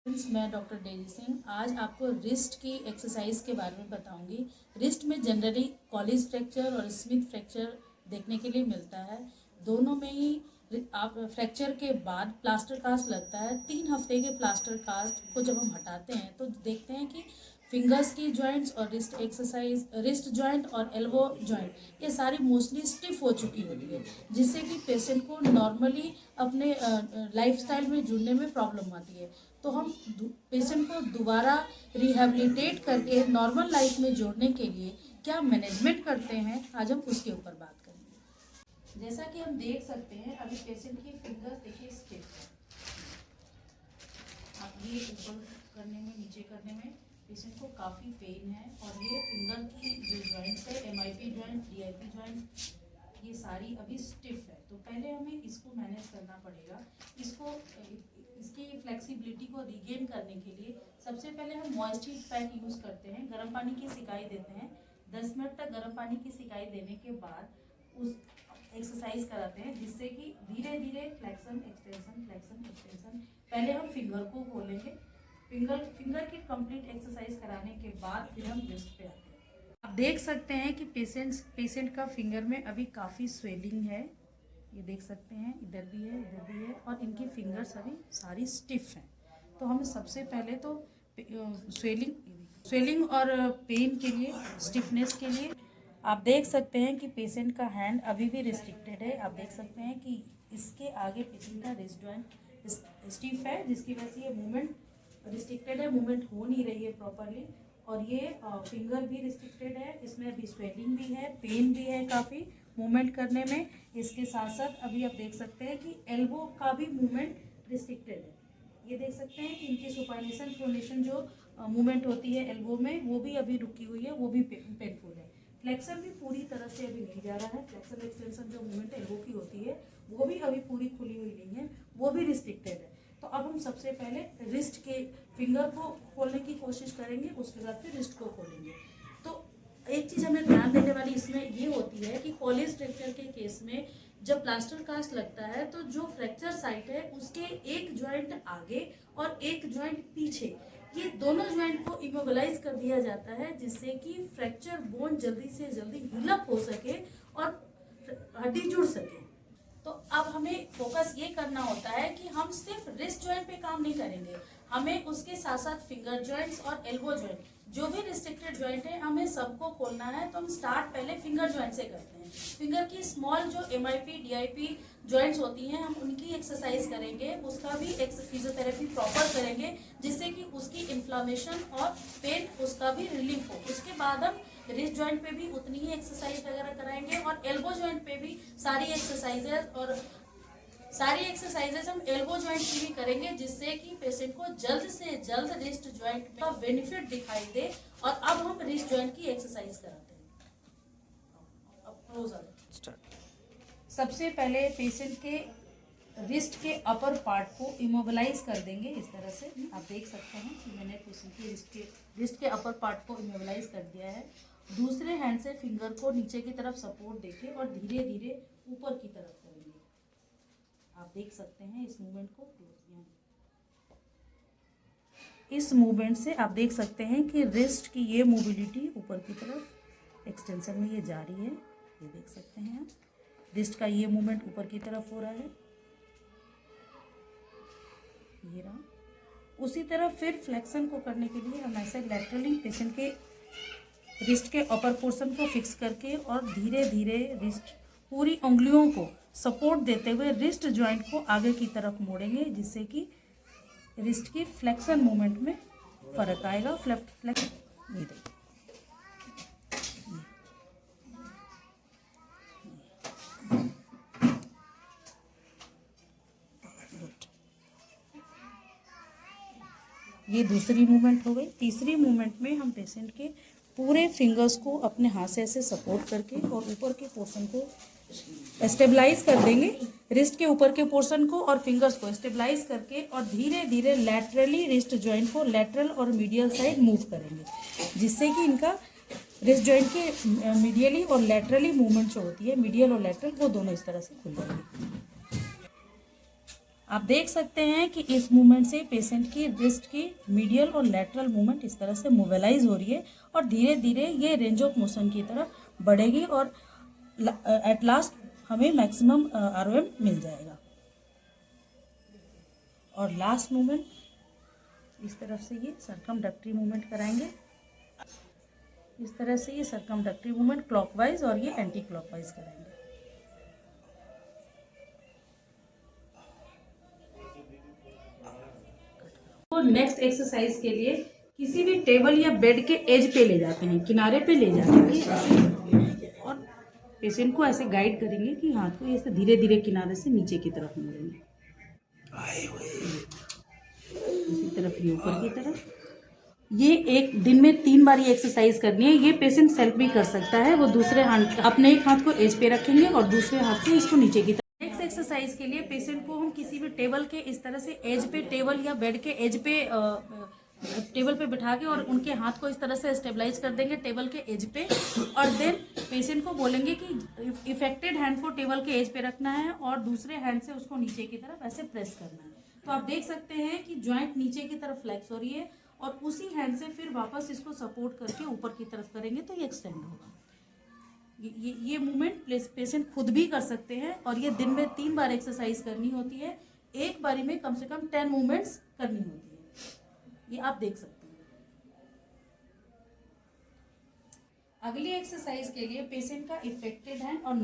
Friends, मैं doctor Daisy Singh आज आपको रिस्ट की एक्सरसाइज के बारे में बताऊंगी। रिस्ट में जनरली कॉलिस फ्रैक्चर और स्मिथ फ्रैक्चर देखने के लिए मिलता है। दोनों में ही आप फ्रैक्चर के बाद प्लास्टर कास्ट लगता है। 3 हफ्ते के प्लास्टर कास्ट को जब हम हटाते हैं तो देखते हैं कि फिंगर्स की जॉइंट्स और रिस्ट जॉइंट और एल्बो जॉइंट ये सारी मोस्टली स्टिफ हो चुकी होती है, जिससे कि पेशेंट को नॉर्मली अपने लाइफस्टाइल में जुड़ने में प्रॉब्लम आती है। तो हम पेशेंट को दोबारा रिहेबिलिटेट करके नॉर्मल लाइफ में जोड़ने के लिए क्या मैनेजमेंट करते हैं, आज हम उसके ऊपर बात करेंगे। जैसा कि हम देख सकते हैं, अभी पेशेंट की फिंगर्स देखिए स्टिफ है। आप ये ऊपर करने में, नीचे करने में पेशेंट को काफ़ी पेन है। और ये फिंगर की जो जॉइंट्स है, MIP जॉइंट, DIP जॉइंट, ये सारी अभी स्टिफ है। तो पहले हमें इसको मैनेज करना पड़ेगा। इसकी फ्लेक्सिबिलिटी को रिगेन करने के लिए सबसे पहले हम मॉइस्ट हीट पैक यूज़ करते हैं। गर्म पानी की सिकाई देते हैं। 10 मिनट तक गर्म पानी की सिकाई देने के बाद उस एक्सरसाइज कराते हैं, जिससे कि धीरे धीरे फ्लेक्शन एक्सटेंशन। पहले हम फिंगर को खोलेंगे। फिंगर की कंप्लीट एक्सरसाइज कराने के बाद फिर हम रिस्ट पे आते हैं। आप देख सकते हैं कि पेशेंट का फिंगर में अभी काफ़ी स्वेलिंग है। ये देख सकते हैं, इधर भी है, इधर भी है, और इनकी फिंगर्स अभी सारी स्टिफ हैं। तो हमें सबसे पहले तो स्वेलिंग और पेन के लिए, स्टिफनेस के लिए आप देख सकते हैं कि पेशेंट का हैंड अभी भी रिस्ट्रिक्टेड है। आप देख सकते हैं कि इसके आगे पेशेंट का रिस्ट जॉइंट स्टिफ है, जिसकी वजह से ये मूवमेंट रिस्ट्रिक्टेड है, मूवमेंट हो नहीं रही है प्रॉपरली। और ये फिंगर भी रिस्ट्रिक्टेड है, इसमें अभी स्वेलिंग भी है, पेन भी है काफ़ी मूवमेंट करने में। इसके साथ साथ अभी आप देख सकते हैं कि एल्बो का भी मूवमेंट रिस्ट्रिक्टेड है। ये देख सकते हैं कि इनकी सुपाइनेशन प्रोनेशन जो मूवमेंट होती है एल्बो में, वो भी अभी रुकी हुई है, वो भी पेनफुल है। फ्लेक्शन भी पूरी तरह से अभी नहीं जा रहा है। फ्लेक्शन एक्सटेंशन जो मूवमेंट एल्बो की होती है वो भी अभी पूरी खुली हुई नहीं है, वो भी रिस्ट्रिक्टेड है। तो अब हम सबसे पहले रिस्ट के फिंगर को खोलने की कोशिश करेंगे, उसके बाद फिर रिस्ट को खोलेंगे। तो एक चीज़ हमें ध्यान देने वाली इसमें ये होती है कि कॉलिस फ्रैक्चर के केस में जब प्लास्टर कास्ट लगता है तो जो फ्रैक्चर साइट है उसके एक जॉइंट आगे और एक जॉइंट पीछे, ये दोनों जॉइंट को इमोबिलाइज कर दिया जाता है, जिससे कि फ्रैक्चर बोन जल्दी से जल्दी हीलअप हो सके और हड्डी जुड़ सके। तो अब हमें फोकस ये करना होता है कि हम सिर्फ रिस्ट जॉइंट पे काम नहीं करेंगे, हमें उसके साथ साथ फिंगर जॉइंट्स और एल्बो जॉइंट, जो भी रिस्ट्रिक्टेड जॉइंट है, हमें सबको खोलना है। तो हम स्टार्ट पहले फिंगर जॉइंट से करते हैं। फिंगर की स्मॉल जो MIP DIP जॉइंट्स होती हैं, हम उनकी एक्सरसाइज करेंगे, उसका भी फिजियोथेरेपी प्रॉपर करेंगे, जिससे कि उसकी इन्फ्लामेशन और पेन उसका भी रिलीफ हो। उसके बाद हम रिस्ट जॉइंट पे भी उतनी ही एक्सरसाइज वगैरह कराएंगे, और एल्बो जॉइंट पे भी सारी एक्सरसाइजेज हम एल्बो जॉइंट की भी करेंगे, जिससे कि पेशेंट को जल्द से जल्द रिस्ट जॉइंट का बेनिफिट दिखाई दे। और अब हम रिस्ट जॉइंट की एक्सरसाइज कराते हैं। अब क्लोज आ जाए। सबसे पहले पेशेंट के रिस्ट के अपर पार्ट को इमोबिलाइज कर देंगे इस तरह से। आप देख सकते हैं कि मैंने पेशेंट के रिस्ट के अपर पार्ट को इमोबिलाइज कर दिया है। दूसरे हैंड से फिंगर को नीचे की तरफ सपोर्ट देके और धीरे धीरे ऊपर की तरफ करेंगे। आप देख सकते हैं इस मूवमेंट को। इस मूवमेंट से आप देख सकते हैं कि रिस्ट की ये मोबिलिटी ऊपर की तरफ एक्सटेंशन में ये जा रही है। ये देख सकते हैं आप, रिस्ट का ये मूवमेंट ऊपर की तरफ हो रहा है, ये रहा। उसी तरह फिर फ्लेक्शन को करने के लिए हम ऐसे लैटरली पेशेंट के रिस्ट के अपर पोर्शन को फिक्स करके और धीरे धीरे रिस्ट पूरी उंगलियों को सपोर्ट देते हुए रिस्ट जॉइंट को आगे की तरफ मोड़ेंगे, जिससे कि रिस्ट की फ्लेक्शन मूवमेंट में फर्क आएगा। फ्लेक्शन ये देखिए, ये दूसरी मूवमेंट हो गई। तीसरी मूवमेंट में हम पेशेंट के पूरे फिंगर्स को अपने हाथ से ऐसे सपोर्ट करके और ऊपर के पोर्शन को स्टेबलाइज कर देंगे। रिस्ट के ऊपर के पोर्शन को और फिंगर्स को स्टेबलाइज करके और धीरे धीरे लैटरली रिस्ट जॉइंट को लैटरल और मीडियल साइड मूव करेंगे, जिससे कि इनका रिस्ट जॉइंट के मीडियली और लैटरली मूवमेंट जो होती है, मीडियल और लैटरल, वो दोनों इस तरह से खुल जाएंगे। आप देख सकते हैं कि इस मूवमेंट से पेशेंट की रिस्ट की मीडियल और लैटरल मूवमेंट इस तरह से मोबिलाइज हो रही है और धीरे धीरे ये रेंज ऑफ मोशन की तरफ बढ़ेगी और एट लास्ट हमें मैक्सिमम आरओएम मिल जाएगा। और लास्ट मूवमेंट इस तरफ से ये सर्कमडक्टरी मूवमेंट कराएंगे। इस तरह से ये सर्कमडक्टरी मूवमेंट क्लॉकवाइज और ये एंटी क्लॉकवाइज कराएंगे। तो नेक्स्ट एक्सरसाइज के लिए किसी भी टेबल या बेड के एज पे ले जाते हैं, किनारे पे ले जाते हैं और पेशेंट को ऐसे गाइड करेंगे कि हाथ को ऐसे धीरे धीरे किनारे से नीचे की तरफ मोड़ेंगे, इसी तरफ ये ऊपर की तरफ। ये एक दिन में 3 बार ये एक्सरसाइज करनी है। ये पेशेंट सेल्फ भी कर सकता है। वो दूसरे हाथ अपने एक हाथ को एज पे रखेंगे और दूसरे हाथ से इसको नीचे की तरफ। नेक्स्ट एक्सरसाइज के लिए पेशेंट को हम किसी भी टेबल के इस तरह से एज पे, टेबल या बेड के एज पे टेबल पे बिठा के और उनके हाथ को इस तरह से स्टेबलाइज कर देंगे टेबल के एज पे और देन पेशेंट को बोलेंगे कि इफेक्टेड हैंड को टेबल के एज पे रखना है और दूसरे हैंड से उसको नीचे की तरफ ऐसे प्रेस करना है। तो आप देख सकते हैं कि जॉइंट नीचे की तरफ फ्लेक्स हो रही है और उसी हैंड से फिर वापस इसको सपोर्ट करके ऊपर की तरफ करेंगे तो ये एक्सटेंड होगा। ये मूवमेंट पेशेंट खुद भी कर सकते हैं और ये दिन में 3 बार एक्सरसाइज करनी होती है। एक बारी में कम से कम 10 मूवमेंट्स करनी होती है। ये आप देख सकते हैं। अगली एक्सरसाइज के लिए पेशेंट का इफेक्टेड हैंड और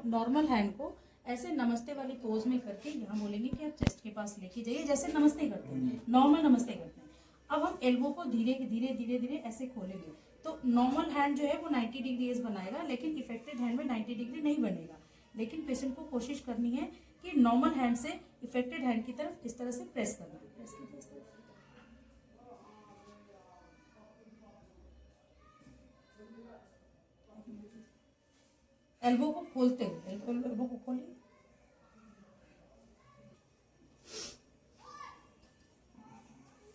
नॉर्मल हैंड को ऐसे नमस्ते वाली पोज में करके यहाँ बोलेंगे कि आप चेस्ट के पास लेके जाइए, जैसे नमस्ते करते हैं, नॉर्मल नमस्ते करते हैं। अब हम एल्बो को धीरे धीरे धीरे धीरे ऐसे खोलेंगे तो नॉर्मल हैंड जो है वो 90 डिग्री एज बनाएगा, लेकिन इफेक्टेड हैंड में 90 डिग्री नहीं बनेगा। लेकिन पेशेंट को कोशिश करनी है कि नॉर्मल हैंड से इफेक्टेड हैंड की तरफ इस तरह से प्रेस करना है। एल्बो को खोलते हुए एल्बो को खोलिए।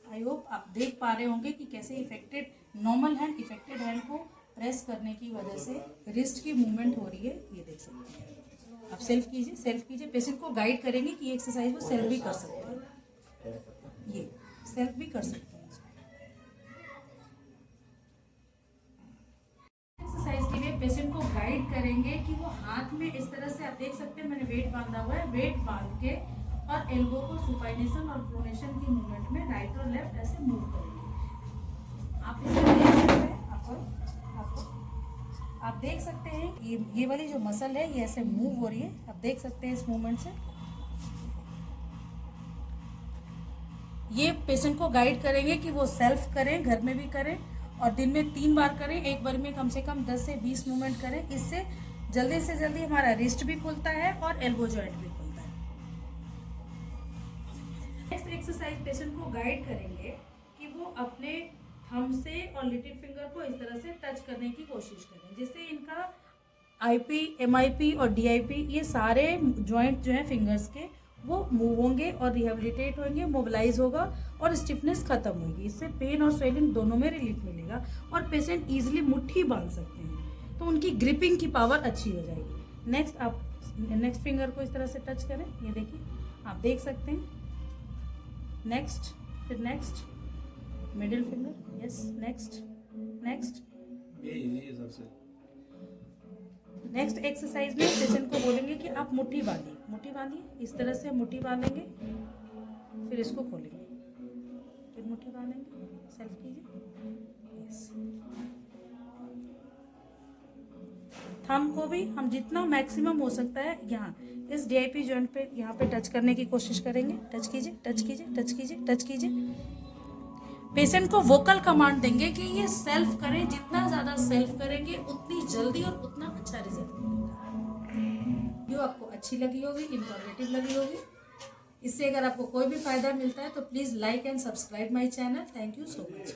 आई होप आप देख पा रहे होंगे कि कैसे affected normal hand affected hand को प्रेस करने की वजह से रिस्ट की मूवमेंट हो रही है। ये देख सकते हैं। आप सेल्फ कीजिए। पेशेंट को गाइड करेंगे कि ये एक्सरसाइज वो सेल्फ भी कर सकते हैं। ये सेल्फ भी कर सकते हैं। एक्सरसाइज के लिए पेशेंट को गाइड करेंगे कि वो हाथ में इस तरह से, आप देख सकते हैं मैंने वेट बांधा हुआ है, वेट बांध के और एल्बो को सुपाइनेशन और प्रोनेशन की मूवमेंट में राइट और लेफ्ट ऐसे मूव करेंगे। आप इसे देख सकते हैं। आप देख सकते हैं ये वाली जो मसल है ये ऐसे मूव हो रही है। आप देख सकते हैं इस मूवमेंट से। ये पेशेंट को गाइड करेंगे कि वो सेल्फ करें, घर में भी करें और दिन में 3 बार करें। एक बार में कम से कम 10 से 20 मूवमेंट करें। इससे जल्दी से जल्दी हमारा रिस्ट भी खुलता है और एल्बो जॉइंट भी खुलता है। नेक्स्ट एक्सरसाइज पेशेंट को गाइड करेंगे कि वो अपने थंब से और लिटिल फिंगर को इस तरह से टच करने की कोशिश करें, जिससे इनका आईपी, एमआईपी और डीआईपी ये सारे जॉइंट जो हैं फिंगर्स के वो मूव होंगे और रिहेबिलिटेट होंगे, मोबिलाइज होगा और स्टिफनेस खत्म होगी। इससे पेन और स्वेलिंग दोनों में रिलीफ मिलेगा और पेशेंट इजीली मुट्ठी बांध सकते हैं, तो उनकी ग्रिपिंग की पावर अच्छी हो जाएगी। नेक्स्ट आप नेक्स्ट फिंगर को इस तरह से टच करें। ये देखिए, आप देख सकते हैं। नेक्स्ट, फिर next, middle finger, yes, next. Next exercise में पेशेंट को बोलेंगे कि आप मुट्ठी बांधिए। इस तरह से मुट्ठी बांधेंगे, फिर इसको खोलेंगे, फिर मुट्ठी बांधेंगे, सेल्फ कीजिए। यस, थंब को भी हम जितना मैक्सिमम हो सकता है यहाँ इस डीआईपी जॉइंट पे यहाँ पे टच करने की कोशिश करेंगे। टच कीजिए। पेशेंट को वोकल कमांड देंगे कि ये सेल्फ करें। जितना ज़्यादा सेल्फ करेंगे उतनी जल्दी और उतना अच्छा रिजल्ट मिलेगा। जो आपको अच्छी लगी होगी, इंफॉर्मेटिव लगी होगी, इससे अगर आपको कोई भी फायदा मिलता है तो please like and subscribe my channel. Thank you so much.